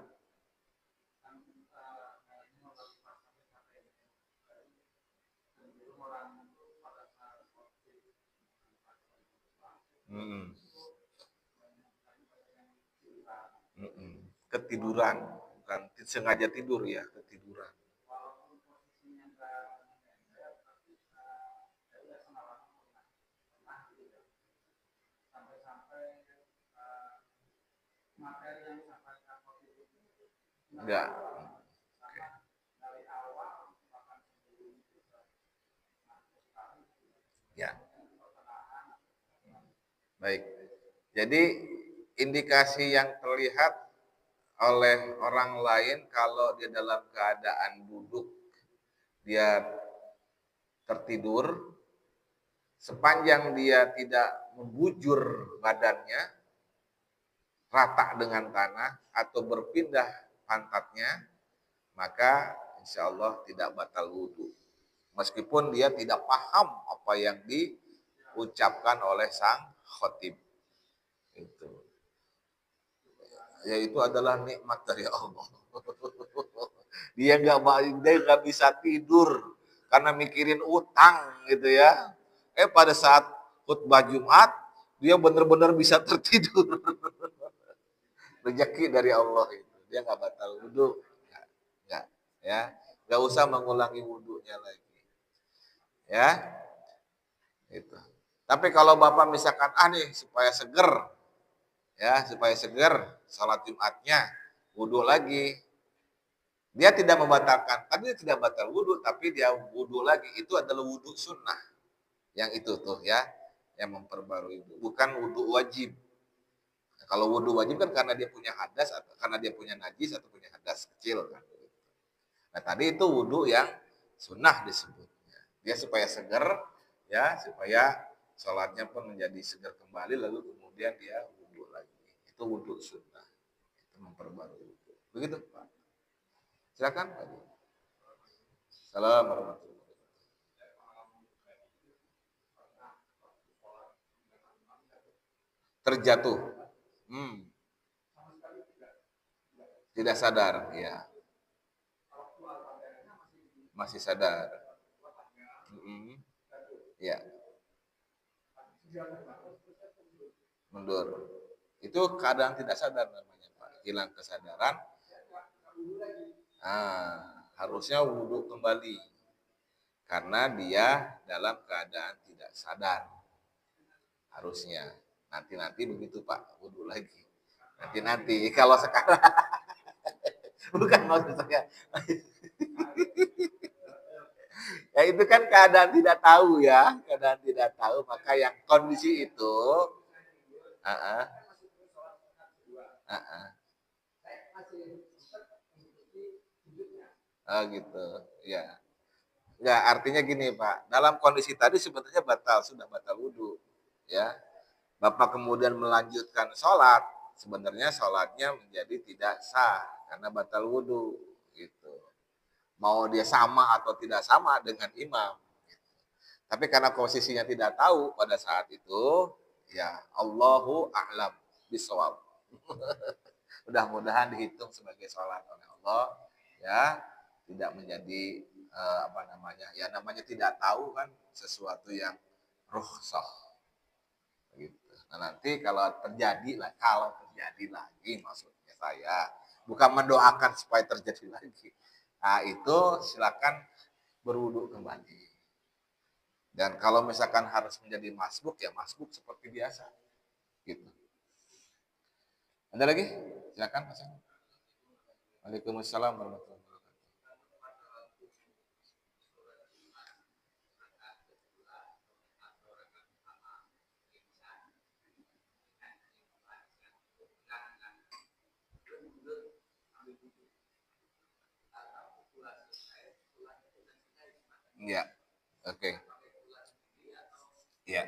[SPEAKER 3] Ketiduran, bukan sengaja tidur ya, ketiduran. Enggak. Ya. Baik. Jadi indikasi yang terlihat oleh orang lain kalau dia dalam keadaan duduk, dia tertidur, sepanjang dia tidak membujur badannya rata dengan tanah atau berpindah pantatnya, maka insya Allah tidak batal wudhu. Meskipun dia tidak paham apa yang diucapkan oleh sang khotib. Yaitu adalah nikmat dari Allah. Dia nggak bisa tidur karena mikirin utang gitu ya. Pada saat khutbah Jumat dia benar-benar bisa tertidur. Rezeki dari Allah itu. Dia nggak batal wudhu. Nggak, ya. Nggak usah mengulangi wudhunya lagi. Ya. Itu. Tapi kalau Bapak misalkan nih supaya seger, ya supaya seger salat Jumatnya, wudhu lagi. Dia tidak membatalkan, tapi dia tidak batal wudhu, tapi dia wudhu lagi. Itu adalah wudhu sunnah. Yang itu tuh ya, yang memperbarui wudhu. Bukan wudhu wajib. Nah, kalau wudhu wajib kan karena dia punya hadas, atau karena dia punya najis, atau punya hadas kecil. Kan. Nah tadi itu wudhu yang sunnah disebutnya. Dia supaya seger, ya supaya sholatnya pun menjadi segar kembali, lalu kemudian dia wudhu lagi. Itu wudhu sunnah. Itu memperbarui wudhu. Begitu Pak. Silakan Pak. Assalamualaikum warahmatullahi wabarakatuh. Terjatuh. Tidak sadar, ya. Masih sadar. Ya. Mundur. Itu keadaan tidak sadar namanya Pak. Hilang kesadaran. Harusnya wudhu kembali karena dia dalam keadaan tidak sadar, harusnya nanti begitu Pak, wudhu lagi nanti kalau sekarang bukan maksud saya ya itu kan keadaan tidak tahu ya, keadaan tidak tahu, maka yang kondisi itu gitu ya. Enggak, artinya gini Pak, dalam kondisi tadi sebetulnya sudah batal wudhu ya. Bapak kemudian melanjutkan sholat, sebenarnya sholatnya menjadi tidak sah karena batal wudhu gitu. Mau dia sama atau tidak sama dengan imam gitu. Tapi karena posisinya tidak tahu pada saat itu, ya Allahu a'lam bishawab. Mudah-mudahan dihitung sebagai sholat oleh Allah ya, tidak menjadi namanya tidak tahu kan sesuatu yang rukhsah gitu. Nah nanti kalau terjadi lagi, maksudnya saya bukan mendoakan supaya terjadi lagi. Nah itu silakan berwudu kembali. Dan kalau misalkan harus menjadi masbuk, ya masbuk seperti biasa. Gitu. Ada lagi? Silakan Mas. Waalaikumsalam warahmatullahi wabarakatuh. Iya, oke. Iya.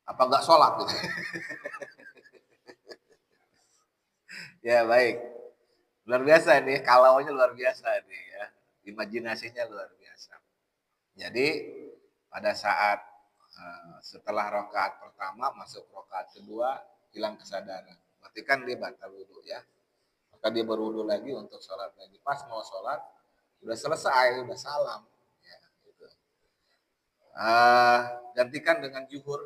[SPEAKER 3] Apa enggak sholat gitu? Ya baik. Luar biasa nih, kalaunya luar biasa nih ya. Imajinasinya luar biasa. Jadi pada saat setelah rakaat pertama masuk rakaat kedua hilang kesadaran. Berarti kan dia batal wudhu ya. Maka dia berwudhu lagi untuk sholat lagi. Pas mau sholat udah selesai, udah salam. Ya, gitu. Gantikan dengan zuhur,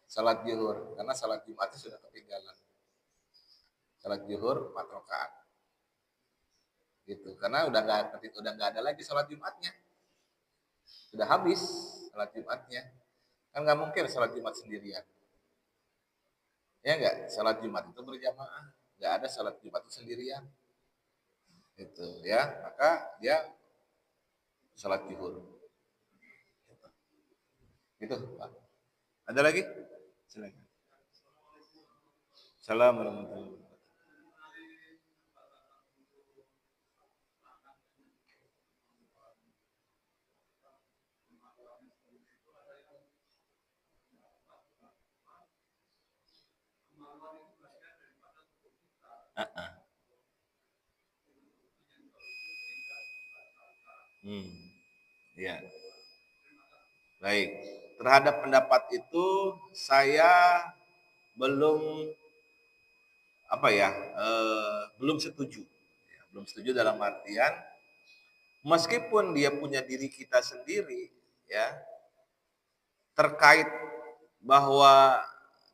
[SPEAKER 3] salat zuhur, karena salat Jumat sudah ketinggalan. Salat zuhur 4 rakaat. Gitu. Karena udah nggak ada lagi salat Jumatnya. Sudah habis salat Jumatnya. Kan nggak mungkin salat Jumat sendirian. Ya enggak, salat Jumat itu berjamaah. Nggak ada salat Jumat itu sendirian. Gitu ya. Maka dia salat zuhur. Gitu, Pak. Ada lagi? Silakan. Assalamualaikum warahmatullahi wabarakatuh. Ya. Baik. Terhadap pendapat itu saya belum belum setuju. Ya, belum setuju dalam artian meskipun dia punya diri kita sendiri ya, terkait bahwa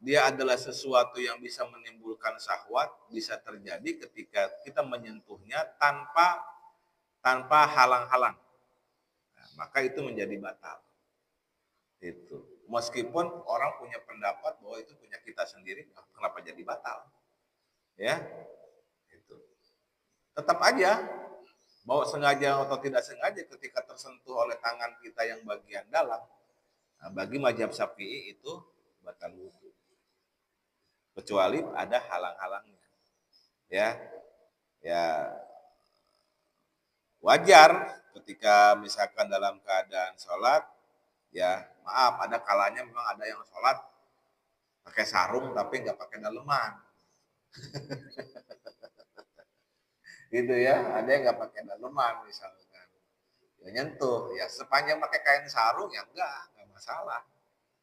[SPEAKER 3] dia adalah sesuatu yang bisa menimbulkan syahwat, bisa terjadi ketika kita menyentuhnya tanpa halang-halang. Nah, maka itu menjadi batal. Itu. Meskipun orang punya pendapat bahwa itu punya kita sendiri, kenapa jadi batal? Ya, itu. Tetap aja bahwa sengaja atau tidak sengaja ketika tersentuh oleh tangan kita yang bagian dalam, nah, bagi mazhab Syafi'i itu batal wudu. Kecuali ada halang-halangnya. Ya. Ya, wajar ketika misalkan dalam keadaan sholat, ya maaf, ada kalanya memang ada yang sholat pakai sarung tapi nggak pakai daleman. Gitu ya, ada yang nggak pakai daleman misalkan. Ya nyentuh, ya sepanjang pakai kain sarung ya nggak masalah.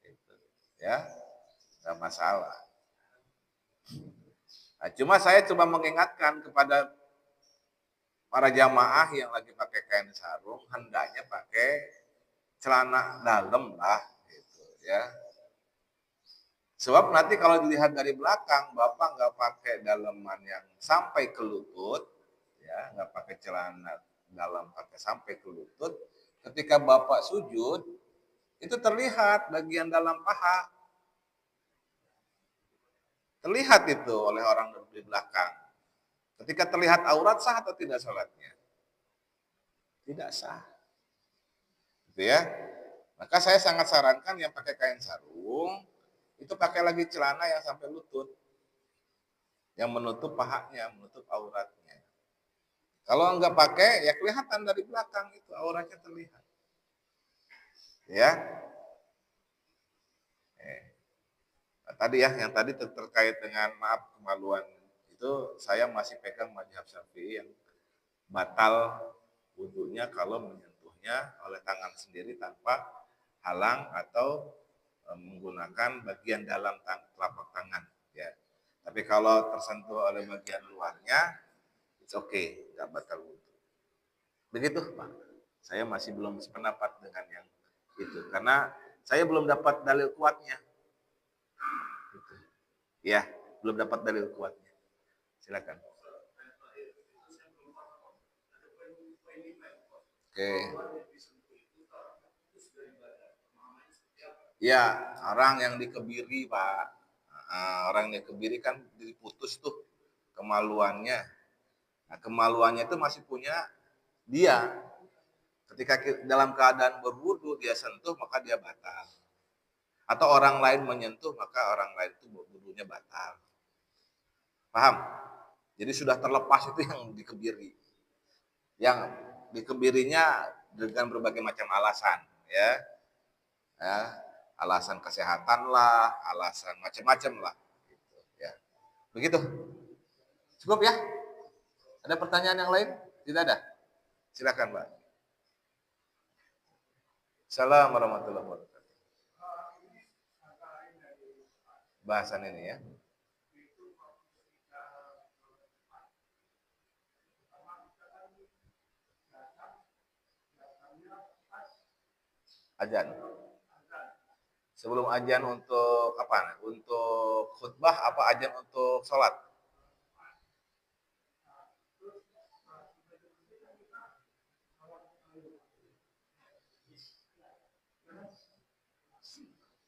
[SPEAKER 3] Gitu. Ya, nggak masalah. Nah, cuma saya coba mengingatkan kepada para jamaah yang lagi pakai kain sarung, hendaknya pakai celana dalam lah, gitu ya. Sebab nanti kalau dilihat dari belakang, Bapak nggak pakai daleman yang sampai ke lutut, ya, nggak pakai celana dalam pakai sampai ke lutut, ketika Bapak sujud, itu terlihat bagian dalam paha. Terlihat itu oleh orang di belakang. Ketika terlihat aurat, sah atau tidak sholatnya? Tidak sah. Gitu ya. Maka saya sangat sarankan yang pakai kain sarung, itu pakai lagi celana yang sampai lutut. Yang menutup pahanya, menutup auratnya. Kalau enggak pakai, ya kelihatan dari belakang itu auratnya terlihat. Ya. Nah, tadi ya, yang tadi terkait dengan maaf kemaluan itu saya masih pegang mazhab Syafi'i yang batal wudunya kalau menyentuhnya oleh tangan sendiri tanpa halang atau menggunakan bagian dalam telapak tangan ya. Tapi kalau tersentuh oleh bagian luarnya, it's okay, nggak batal wudu. Begitu Pak. Saya masih belum sependapat dengan yang itu karena saya belum dapat dalil kuatnya. Gitu. Ya, belum dapat dalil kuatnya. Silakan. Oke. Ya, orang yang dikebiri, Pak. Orang yang dikebiri kan diputus tuh kemaluannya. Nah, kemaluannya itu masih punya dia. Ketika dalam keadaan berwudu dia sentuh maka dia batal. Atau orang lain menyentuh maka orang lain itu wudunya batal. Paham? Jadi sudah terlepas itu yang dikebiri. Yang dikebirinya dengan berbagai macam alasan, ya. Ya, alasan kesehatan lah, alasan macam-macam lah, gitu, ya. Begitu. Cukup ya? Ada pertanyaan yang lain? Tidak ada? Silakan, Pak. Assalamualaikum warahmatullahi wabarakatuh. Bahasan ini ya. Ajan. Sebelum ajan untuk apa? Untuk khutbah apa ajan untuk sholat?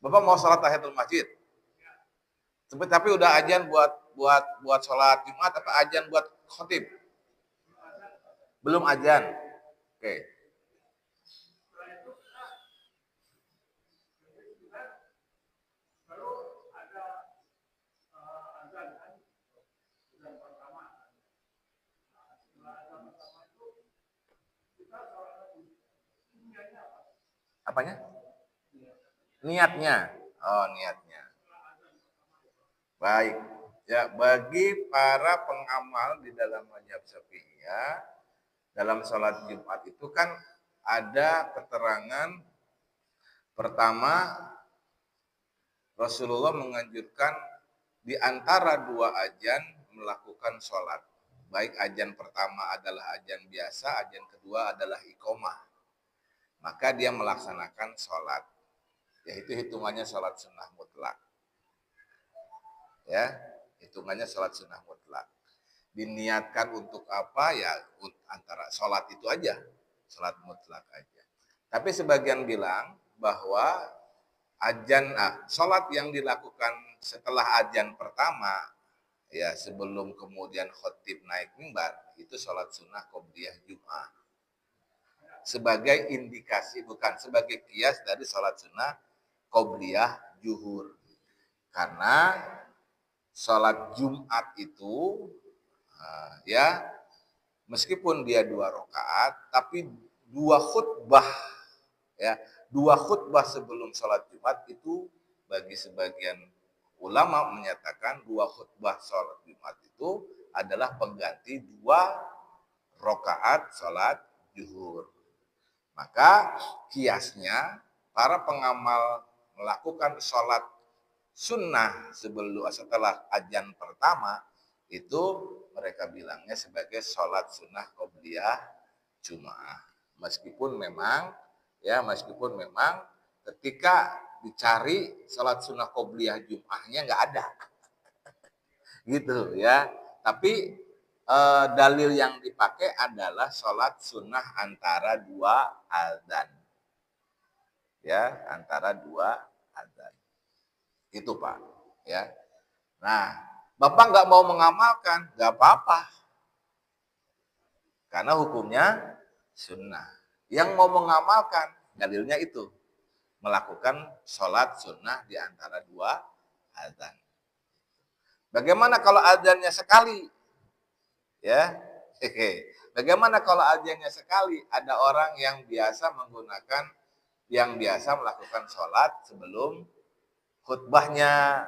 [SPEAKER 3] Bapak mau sholat tahiyatul masjid? Tapi udah ajan buat sholat Jumat apa ajan buat khotib? Belum ajan. Oke. Apanya? Niatnya. Oh, niatnya. Baik. Ya, bagi para pengamal di dalam mazhab Syafi'iyah, dalam sholat Jumat itu kan ada keterangan pertama Rasulullah menganjurkan di antara dua ajan melakukan sholat. Baik ajan pertama adalah ajan biasa, ajan kedua adalah iqomah. Maka dia melaksanakan sholat. Yaitu hitungannya sholat sunnah mutlak. Ya, hitungannya sholat sunnah mutlak. Diniatkan untuk apa ya, antara sholat itu aja, sholat mutlak aja. Tapi sebagian bilang bahwa sholat yang dilakukan setelah ajan pertama, ya sebelum kemudian khotib naik mimbar, itu sholat sunnah qobliyah Jum'ah. Sebagai indikasi, bukan sebagai kias dari sholat sunnah qobliyah zuhur. Karena sholat Jumat itu ya meskipun dia 2 rakaat, tapi 2 khutbah, ya 2 khutbah sebelum sholat Jumat itu bagi sebagian ulama menyatakan 2 khutbah sholat Jumat itu adalah pengganti 2 rakaat sholat zuhur. Maka kiasnya para pengamal melakukan sholat sunnah setelah ajan pertama itu mereka bilangnya sebagai sholat sunnah qobliyah Jum'ah. Meskipun memang ketika dicari sholat sunnah qobliyah Jum'ahnya nggak ada, gitu ya. Tapi dalil yang dipakai adalah sholat sunnah antara 2 azan. Ya, antara 2 azan. Itu Pak. Ya. Nah, Bapak nggak mau mengamalkan, nggak apa-apa. Karena hukumnya sunnah. Yang mau mengamalkan, dalilnya itu. Melakukan sholat sunnah di antara 2 azan. Bagaimana kalau azannya sekali? Ya, bagaimana kalau azannya sekali? Ada orang yang biasa melakukan sholat sebelum khutbahnya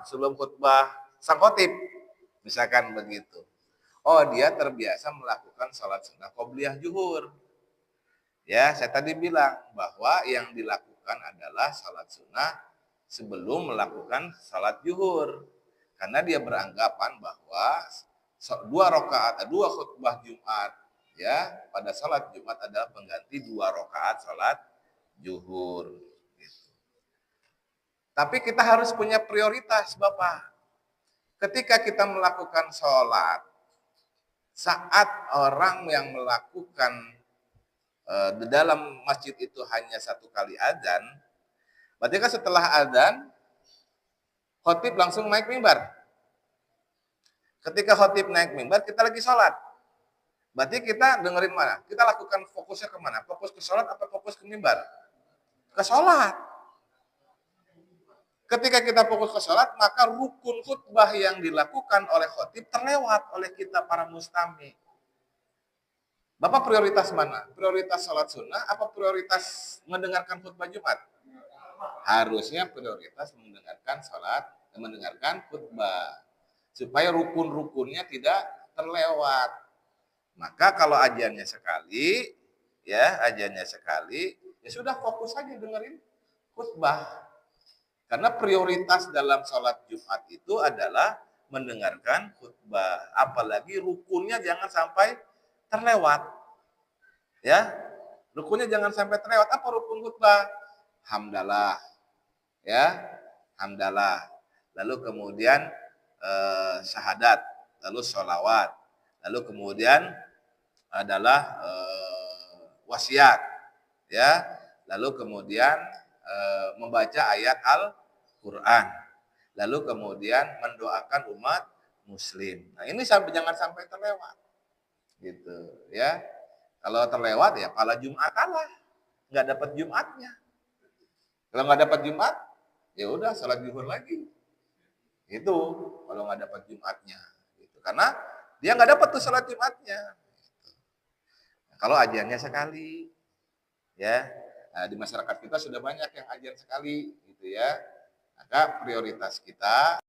[SPEAKER 3] sebelum khutbah sang khotib, misalkan begitu. Oh, dia terbiasa melakukan sholat sunnah qobliyah zuhur. Ya, saya tadi bilang bahwa yang dilakukan adalah sholat sunnah sebelum melakukan sholat zuhur. Karena dia beranggapan bahwa 2 khutbah Jumat ya pada sholat Jumat adalah pengganti 2 rakaat sholat zuhur. Gitu. Tapi kita harus punya prioritas, Bapak. Ketika kita melakukan sholat, saat orang yang melakukan di dalam masjid itu hanya 1 kali azan, Berarti kan setelah adzan, khotib langsung naik mimbar. Ketika khotib naik mimbar, kita lagi sholat. Berarti kita dengerin mana? Kita lakukan fokusnya kemana? Fokus ke sholat atau fokus ke mimbar? Ke sholat. Ketika kita fokus ke sholat, maka rukun khutbah yang dilakukan oleh khotib terlewat oleh kita para mustami. Bapak prioritas mana? Prioritas sholat sunnah apa prioritas mendengarkan khutbah Jumat? Harusnya prioritas mendengarkan khutbah. Supaya rukun-rukunnya tidak terlewat. Maka kalau ajannya sekali, ya sudah fokus saja dengerin khutbah. Karena prioritas dalam sholat Jumat itu adalah mendengarkan khutbah. Apalagi rukunnya jangan sampai terlewat. Ya, rukunnya jangan sampai terlewat. Apa rukun khutbah? Hamdalah. Ya, hamdalah. Lalu kemudian syahadat, lalu sholawat, lalu kemudian adalah wasiat, ya, lalu kemudian membaca ayat Al-Quran, lalu kemudian mendoakan umat muslim. Nah ini jangan sampai terlewat, gitu, ya. Kalau terlewat ya pala Jumat kalah, nggak dapat Jumatnya. Kalau nggak dapat Jumat, ya udah salat zuhur lagi. Itu kalau nggak dapat Jumatnya, gitu. Karena dia nggak dapat tuh salat Jumatnya. Gitu. Nah, kalau ajannya sekali, ya, nah, di masyarakat kita sudah banyak yang ajan sekali, gitu ya. Maka prioritas kita